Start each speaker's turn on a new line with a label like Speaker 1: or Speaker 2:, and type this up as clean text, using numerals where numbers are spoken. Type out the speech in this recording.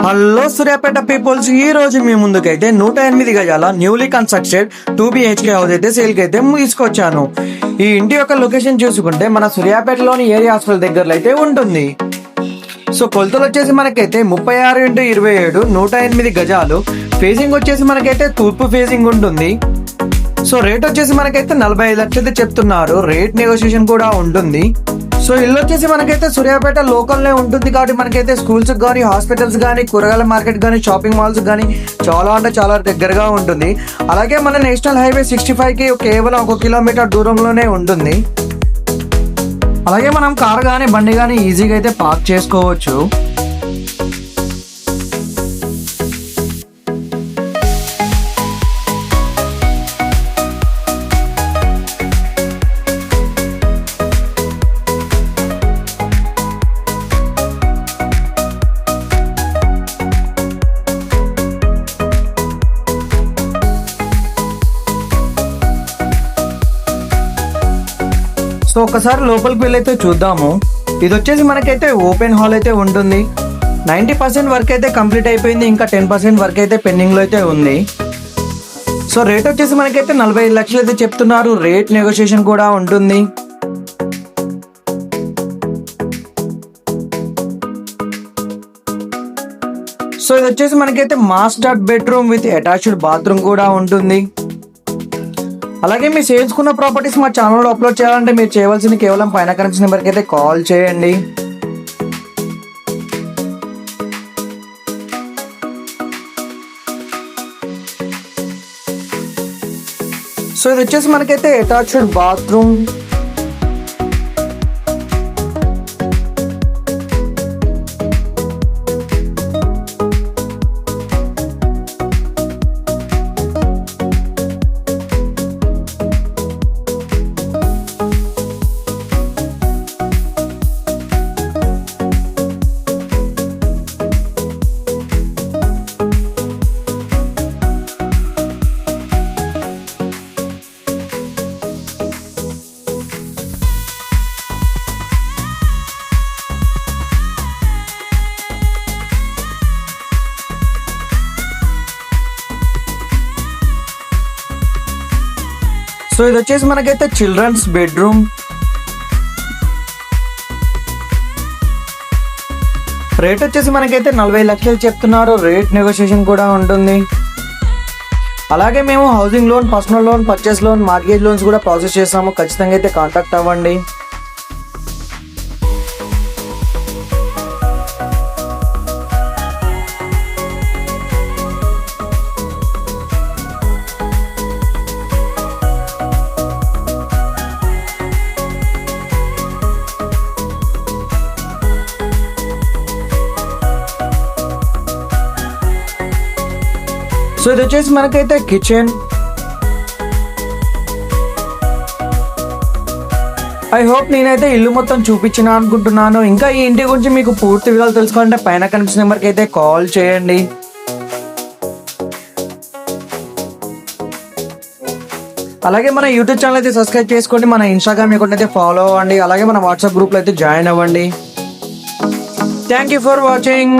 Speaker 1: Hello Suryapet peoples, ఈ రోజు మీ ముందుకైతే 108 గజాల న్యూలీ కన్స్ట్రక్టెడ్ 2 BHK హౌస్ అయితే సేల్ కి అయితే తీసుకొచ్చాను. ఈ ఇంటి యొక్క లొకేషన్ చూసుకుంటే మన సూర్యాపేటలోని ఏరియా హాస్పిటల్ దగ్గరలో అయితే ఉంటుంది. సో కొలతలు వచ్చేసి మనకైతే 36x27 108 గజాలు. ఫేసింగ్ వచ్చేసి మనకైతే తూర్పు ఫేసింగ్ ఉంటుంది. సో రేట్ వచ్చేసి మనకైతే 45 లక్షలు చెప్తున్నారు. రేట్ నెగోషియేషన్ కూడా ఉంటుంది. సో ఇల్లు వచ్చేసి మనకైతే సూర్యాపేట లోకల్నే ఉంటుంది కాబట్టి మనకైతే స్కూల్స్ కానీ, హాస్పిటల్స్ కానీ, కూరగాయల మార్కెట్ కానీ, షాపింగ్ మాల్స్ కానీ చాలా అంటే చాలా దగ్గరగా ఉంటుంది. అలాగే మన నేషనల్ హైవే 65కి కేవలం 1 కిలోమీటర్ దూరంలోనే ఉంటుంది. అలాగే మనం కార్ కానీ బండి కానీ ఈజీగా అయితే పార్క్ చేసుకోవచ్చు. సో ఒకసారి లోపలికి వెళ్ళైతే చూద్దాము. ఇది వచ్చేసి మనకైతే ఓపెన్ హాల్ అయితే ఉంటుంది. 90% వర్క్ అయితే కంప్లీట్ అయిపోయింది. ఇంకా 10% వర్క్ అయితే పెండింగ్లో అయితే ఉంది. సో రేట్ వచ్చేసి మనకైతే 45 లక్షలు అయితే చెప్తున్నారు. రేట్ నెగోషియేషన్ కూడా ఉంటుంది. సో ఇది వచ్చేసి మనకైతే master bedroom with attached bathroom కూడా ఉంటుంది. అలాగే మీరు చేసుకున్న ప్రాపర్టీస్ మా ఛానల్లో అప్లోడ్ చేయాలంటే మీరు చేయవలసింది కేవలం పైన కనిపించిన నెంబర్కి అయితే కాల్ చేయండి. సో ఇది వచ్చేసి మనకైతే అటాచ్డ్ బాత్రూమ్. సో ఇది వచ్చేసి మనకైతే చిల్డ్రన్స్ బెడ్రూమ్. రేట్ వచ్చేసి మనకైతే 45 లక్షలు చెప్తున్నారు. రేట్ నెగోషియేషన్ కూడా ఉంటుంది. అలాగే మేము housing loan, personal loan, purchase loan, mortgage loans కూడా ప్రాసెస్ చేస్తాము. ఖచ్చితంగా అయితే కాంటాక్ట్ అవ్వండి. సో ఇది వచ్చేసి మనకైతే కిచెన్. ఐ హోప్ నేనైతే ఇల్లు మొత్తం చూపించిన అనుకుంటున్నాను. ఇంకా ఈ ఇంటి గురించి మీకు పూర్తి వివరాలు తెలుసుకోవాలంటే పైన కనిపించిన నెంబర్కి అయితే కాల్ చేయండి. అలాగే మన యూట్యూబ్ ఛానల్ అయితే సబ్స్క్రైబ్ చేసుకోండి. మన ఇన్స్టాగ్రామ్ అకౌంట్ అయితే ఫాలో అవ్వండి. అలాగే మన వాట్సాప్ గ్రూప్లో అయితే జాయిన్ అవ్వండి. Thank you for watching.